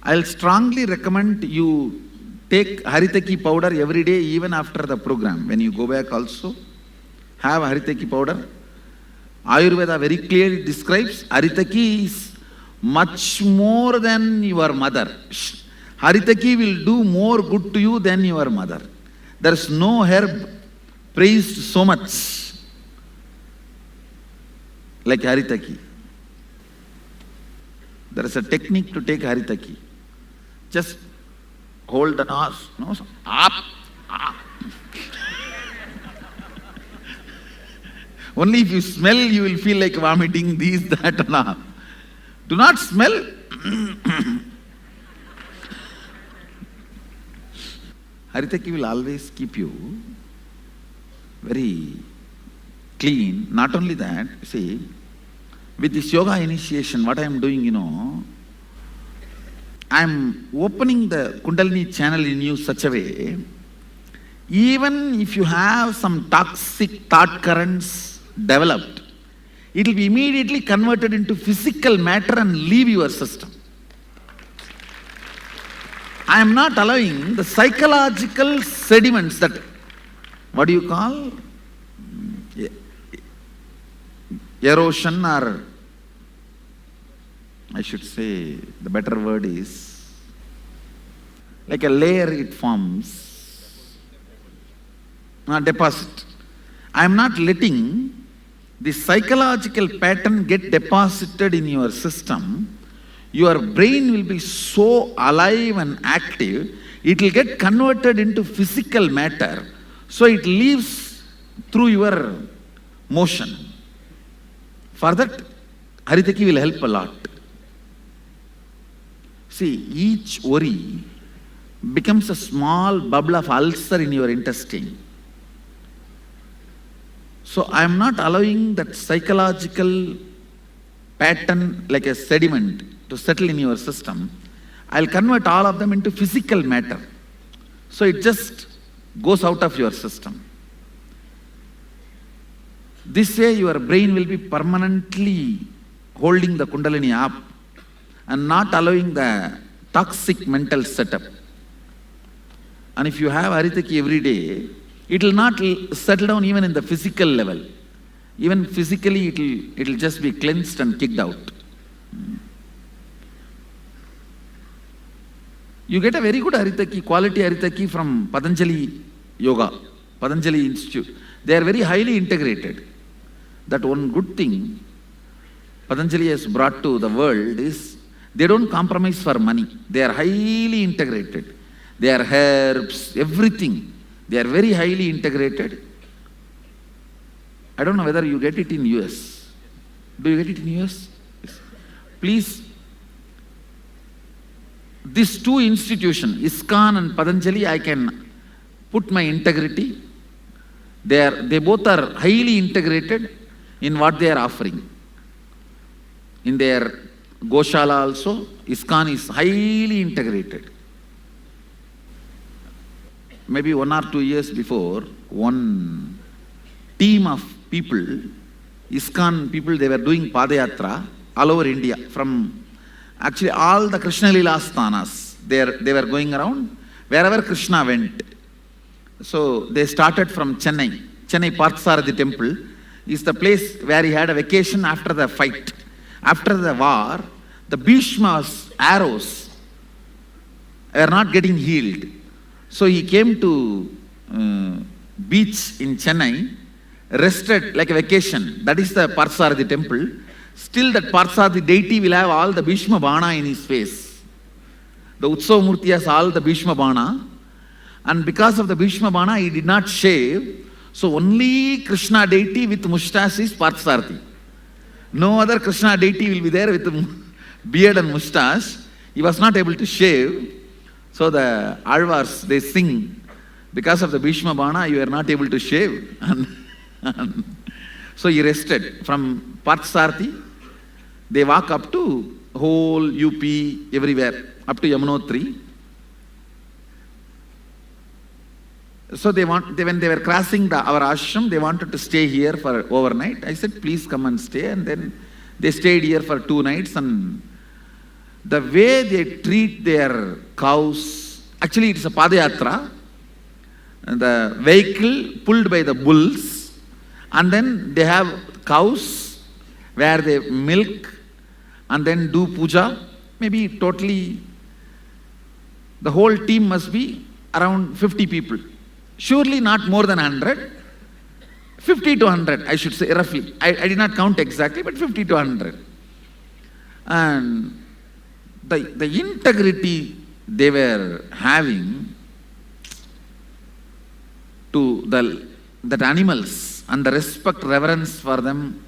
I'll strongly recommend you take Haritaki powder every day, even after the program. When you go back also, have Haritaki powder. Ayurveda very clearly describes Haritaki is much more than your mother. Haritaki will do more good to you than your mother. There is no herb praised so much like Haritaki. There is a technique to take Haritaki. Just hold the nose up. Only if you smell, you will feel like vomiting, these, that, and do not smell. Haritaki will always keep you very clean. Not only that, see, with this yoga initiation, what I am doing, I am opening the Kundalini channel in you such a way, even if you have some toxic thought currents developed, it will be immediately converted into physical matter and leave your system. I am not allowing the psychological sediments that, what do you call? Erosion, or I should say, the better word is, like a layer it forms, deposit. I am not letting the psychological pattern get deposited in your system. Your brain will be so alive and active, it will get converted into physical matter, so it leaves through your motion. For that, Haritaki will help a lot. See, each worry becomes a small bubble of ulcer in your intestine. So I am not allowing that psychological pattern like a sediment to settle in your system. I'll convert all of them into physical matter. So it just goes out of your system. This way your brain will be permanently holding the Kundalini up and not allowing the toxic mental setup. And if you have Haritaki every day, it will not settle down even in the physical level. Even physically, it will just be cleansed and kicked out. You get a very good Haritaki, quality Haritaki from Patanjali Yoga, Patanjali Institute. They are very highly integrated. That one good thing Patanjali has brought to the world is they don't compromise for money. They are highly integrated. They are herbs, everything. They are very highly integrated. I don't know whether you get it in US. Do you get it in US? Yes. Please, these two institutions, ISKCON and Patanjali, I can put my integrity. They both are highly integrated in what they are offering. In their Goshala also, ISKCON is highly integrated. Maybe 1 or 2 years before, one team of people, ISKCON people, they were doing Padayatra all over India, from actually all the Krishna Leela sthanas. They were going around wherever Krishna went. So they started from Chennai. Chennai Parthasarathi temple is the place where he had a vacation after the fight. After the war, the Bhishma's arrows were not getting healed. So he came to beach in Chennai, rested like a vacation. That is the Parthasarathi temple. Still that Parthasarathi deity will have all the Bhishma Bana in his face. The Utsav Murti has all the Bhishma Bana. And because of the Bhishma Bana, he did not shave. So only Krishna deity with mustache is Parthasarathi. No other Krishna deity will be there with beard and mustache. He was not able to shave. So the Alvars, they sing, because of the Bhishma Bana, you are not able to shave. So he rested. From Parthasarathi, they walk up to whole UP, everywhere, up to Yamunotri. So when they were crossing our ashram, they wanted to stay here for overnight. I said, please come and stay. And then they stayed here for 2 nights. And the way they treat their cows, actually it's a Padayatra, the vehicle pulled by the bulls, and then they have cows where they milk and then do puja. Maybe totally, the whole team must be around 50 people. Surely not more than 100. 50 to 100, I should say, roughly. I did not count exactly, but 50 to 100. And the integrity they were having to that animals and the respect, reverence for them,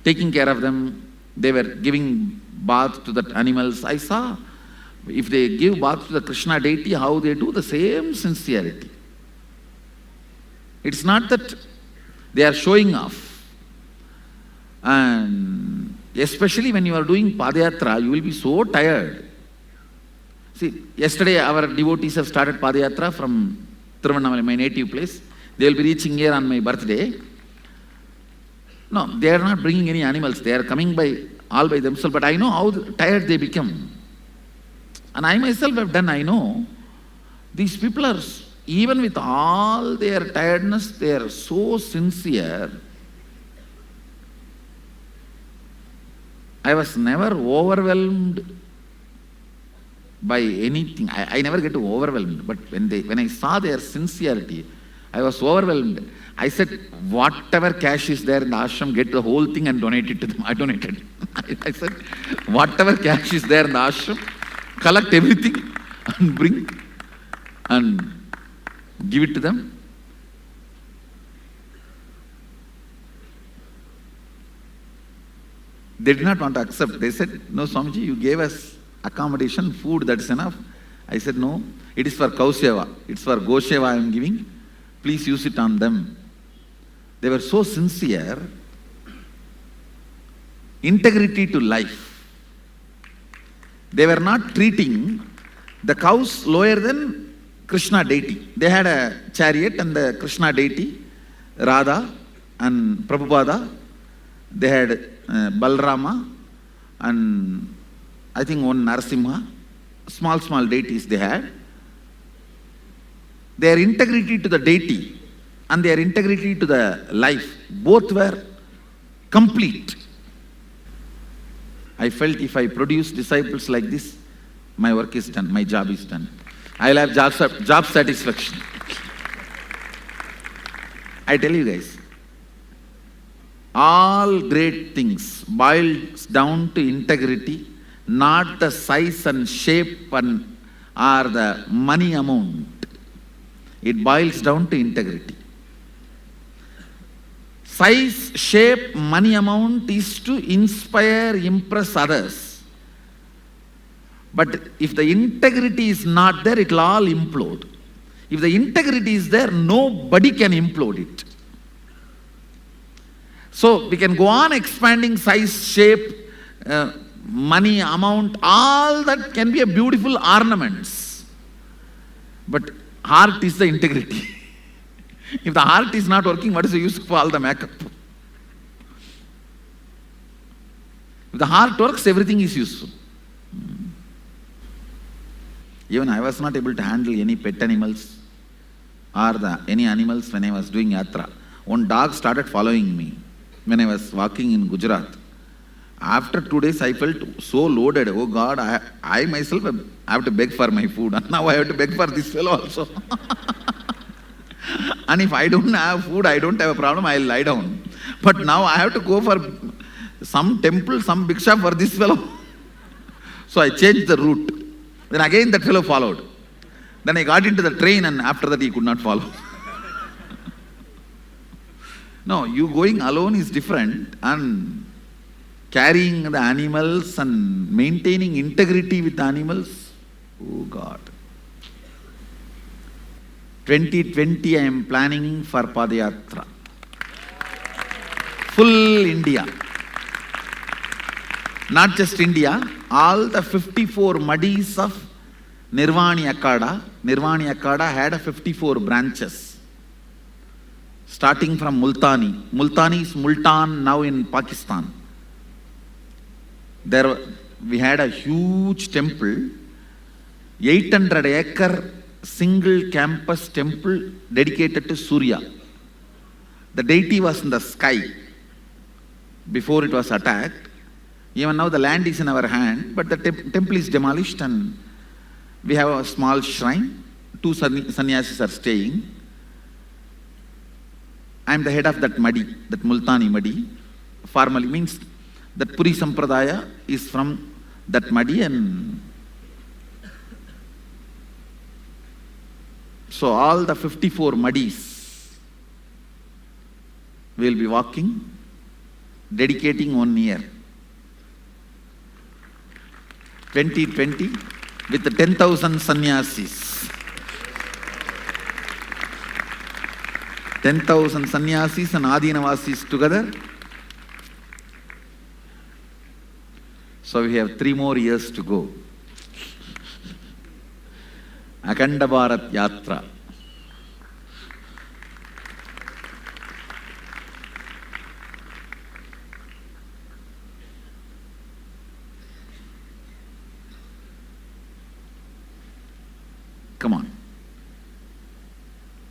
taking care of them, they were giving bath to the animals. I saw, if they give bath to the Krishna deity, how they do the same sincerity. It's not that they are showing off. And especially when you are doing Padayatra, you will be so tired. See, yesterday our devotees have started Padayatra from Tiruvannamalai, my native place. They will be reaching here on my birthday. No, they are not bringing any animals. They are coming all by themselves. But I know how tired they become. And I myself have done, I know. These people are, even with all their tiredness, they are so sincere. I was never overwhelmed by anything. I never get overwhelmed. But when I saw their sincerity, I was overwhelmed. I said, whatever cash is there in the ashram, get the whole thing and donate it to them. I donated. I said, whatever cash is there in the ashram, collect everything and bring and give it to them. They did not want to accept. They said, no, Swamiji, you gave us accommodation, food, that's enough. I said, no, it is for Kauseva. It's for Gosheva I am giving. Please use it on them. They were so sincere. Integrity to life. They were not treating the cows lower than Krishna deity. They had a chariot and the Krishna deity, Radha and Prabhupada. They had Balrama and I think one Narasimha. Small deities they had. Their integrity to the deity and their integrity to the life, both were complete. I felt if I produce disciples like this, my work is done, my job is done. I will have job satisfaction. I tell you guys, all great things boils down to integrity, not the size and shape or the money amount. It boils down to integrity. Size, shape, money amount is to inspire, impress others. But if the integrity is not there, it will all implode. If the integrity is there, nobody can implode it. So we can go on expanding size, shape, money, amount, all that can be a beautiful ornaments. But heart is the integrity. If the heart is not working, what is the use of all the makeup? If the heart works, everything is useful. Even I was not able to handle any pet animals or any animals when I was doing yatra. One dog started following me when I was walking in Gujarat. After 2 days, I felt so loaded. Oh God, I myself have to beg for my food. And now I have to beg for this fellow also. And if I don't have food, I don't have a problem, I'll lie down. But now I have to go for some temple, some bhiksha for this fellow. So I changed the route. Then again that fellow followed. Then I got into the train and after that he could not follow. No, you going alone is different, and carrying the animals and maintaining integrity with animals, oh God. 2020 I am planning for Padayatra. Full India. Not just India, all the 54 Madis of Nirvani Akada. Nirvani Akada had 54 branches. Starting from Multani. Multani is Multan now in Pakistan. There we had a huge temple, 800-acre single campus temple dedicated to Surya. The deity was in the sky before it was attacked. Even now the land is in our hand, but the temple is demolished and we have a small shrine. 2 sannyasis are staying. I am the head of that Madi, that Multani Madi. Formally means that Puri Sampradaya is from that Madi, and so all the 54 Madis will be walking, dedicating 1 year. 2020 with the 10,000 sannyasis. 10,000 sannyasis and Adinavasis together. So we have 3 more years to go. Akhanda Bharat Yatra. Come on.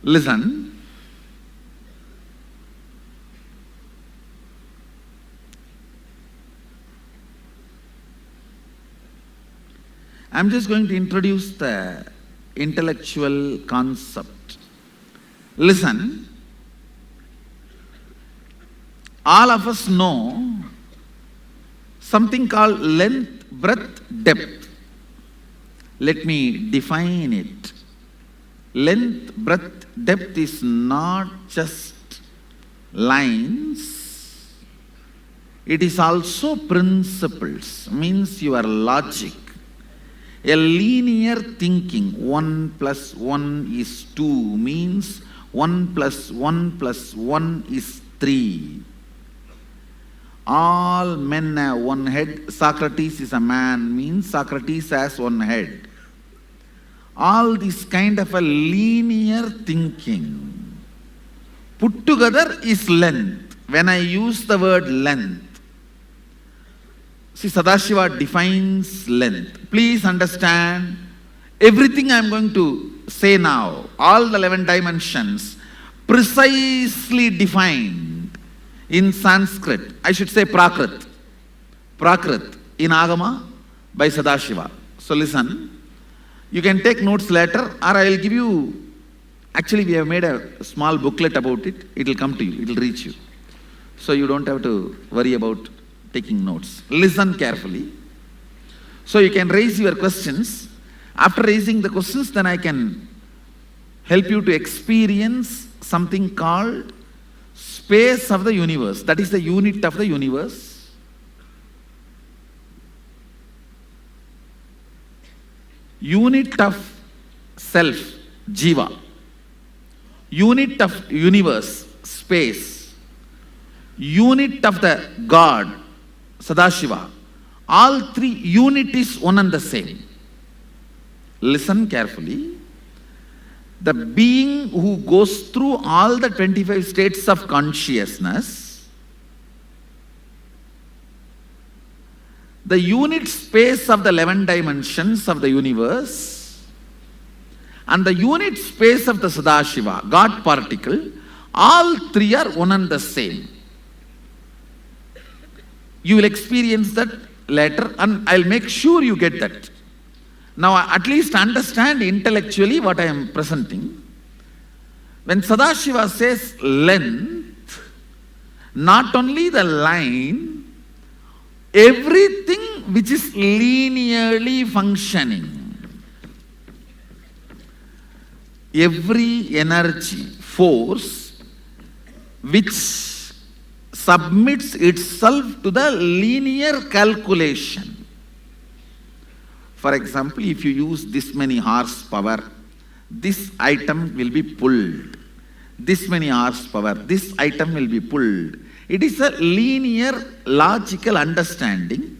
Listen. I'm just going to introduce the intellectual concept. Listen. All of us know something called length, breadth, depth. Let me define it. Length, breadth, depth is not just lines. It is also principles, means your logic. A linear thinking, 1 + 1 is 2, means 1 + 1 + 1 is 3. All men have 1 head. Socrates is a man, means Socrates has 1 head. All this kind of a linear thinking put together is length. When I use the word length, see, Sadashiva defines length. Please understand, everything I am going to say now, all the 11 dimensions, precisely defined in Sanskrit. I should say Prakrit. Prakrit in Agama by Sadashiva. So listen, you can take notes later, or I will give you, actually we have made a small booklet about it. It will come to you, it will reach you. So you don't have to worry about taking notes. Listen carefully. So you can raise your questions. After raising the questions, then I can help you to experience something called space of the universe. That is the unit of the universe. Unit of self, Jiva. Unit of universe, space. Unit of the God, Sadashiva. All 3 unit is one and the same. Listen carefully. The being who goes through all the 25 states of consciousness, the unit space of the 11 dimensions of the universe, and the unit space of the Sadashiva, God particle, all 3 are one and the same. You will experience that later, and I'll make sure you get that. Now at least understand intellectually what I am presenting. When Sadashiva says length, not only the line, everything which is linearly functioning, every energy, force, which submits itself to the linear calculation. For example, if you use this many horsepower, this item will be pulled. This many horsepower, this item will be pulled. It is a linear, logical understanding.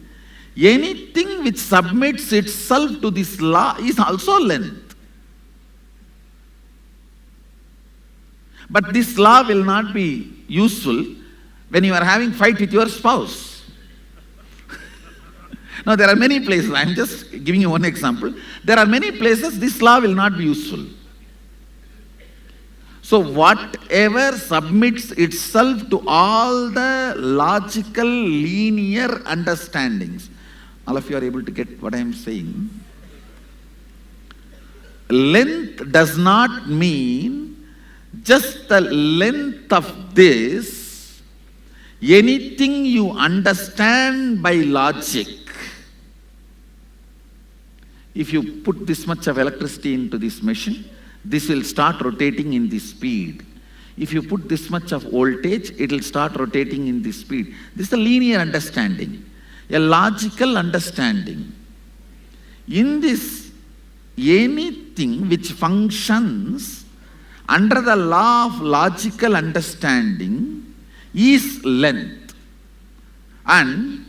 Anything which submits itself to this law is also length. But this law will not be useful when you are having fight with your spouse. Now there are many places, I am just giving you one example. There are many places this law will not be useful. So whatever submits itself to all the logical, linear understandings, all of you are able to get what I am saying. Length does not mean just the length of this, anything you understand by logic. If you put this much of electricity into this machine, this will start rotating in this speed. If you put this much of voltage, it will start rotating in this speed. This is a linear understanding, a logical understanding. In this, anything which functions under the law of logical understanding is length. And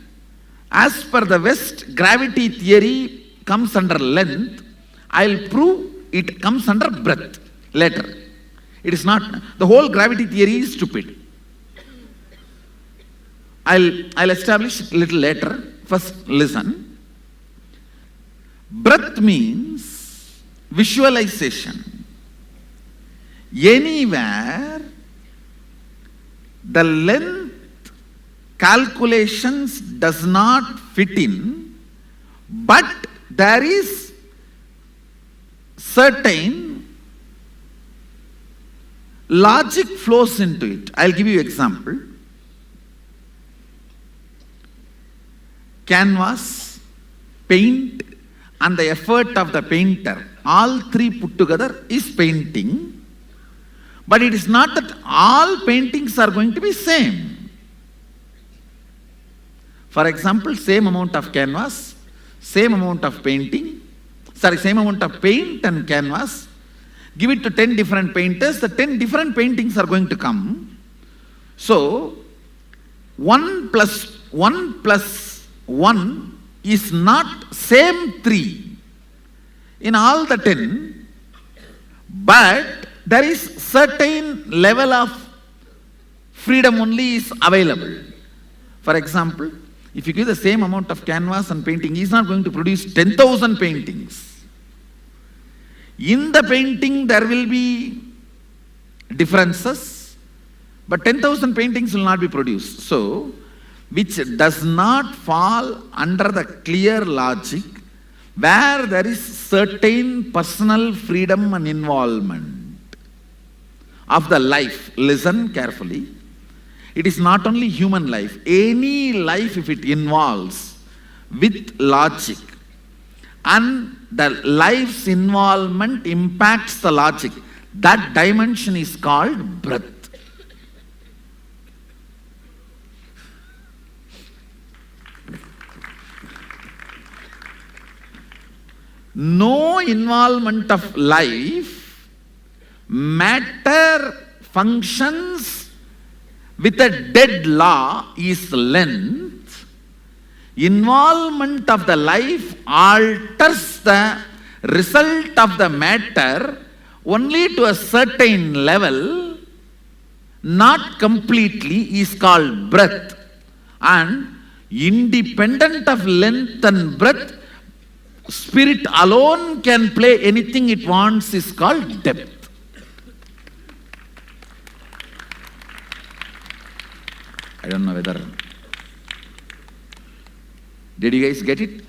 as per the West, gravity theory comes under length. I'll prove it comes under breadth later. It is not, the whole gravity theory is stupid. I'll establish a little later. First listen. Breadth means visualization. Anywhere the length calculations does not fit in, but there is certain logic flows into it. I'll give you an example. Canvas, paint, and the effort of the painter, all three put together is painting. But it is not that all paintings are going to be same. For example, same amount of canvas, same amount of painting, same amount of paint and canvas, give it to 10 different painters, the 10 different paintings are going to come. So, 1 plus 1 plus 1 is not same 3 in all the 10, but there is certain level of freedom only is available. For example, if you give the same amount of canvas and painting, he is not going to produce 10,000 paintings. In the painting, there will be differences, but 10,000 paintings will not be produced. So, which does not fall under the clear logic, where there is certain personal freedom and involvement of the life. Listen carefully. It is not only human life, any life if it involves with logic, and the life's involvement impacts the logic, that dimension is called breadth. No involvement of life, matter functions with a dead law is length. Involvement of the life alters the result of the matter only to a certain level, not completely, is called breadth. And independent of length and breadth, spirit alone can play anything it wants is called depth. I don't know whether, did you guys get it?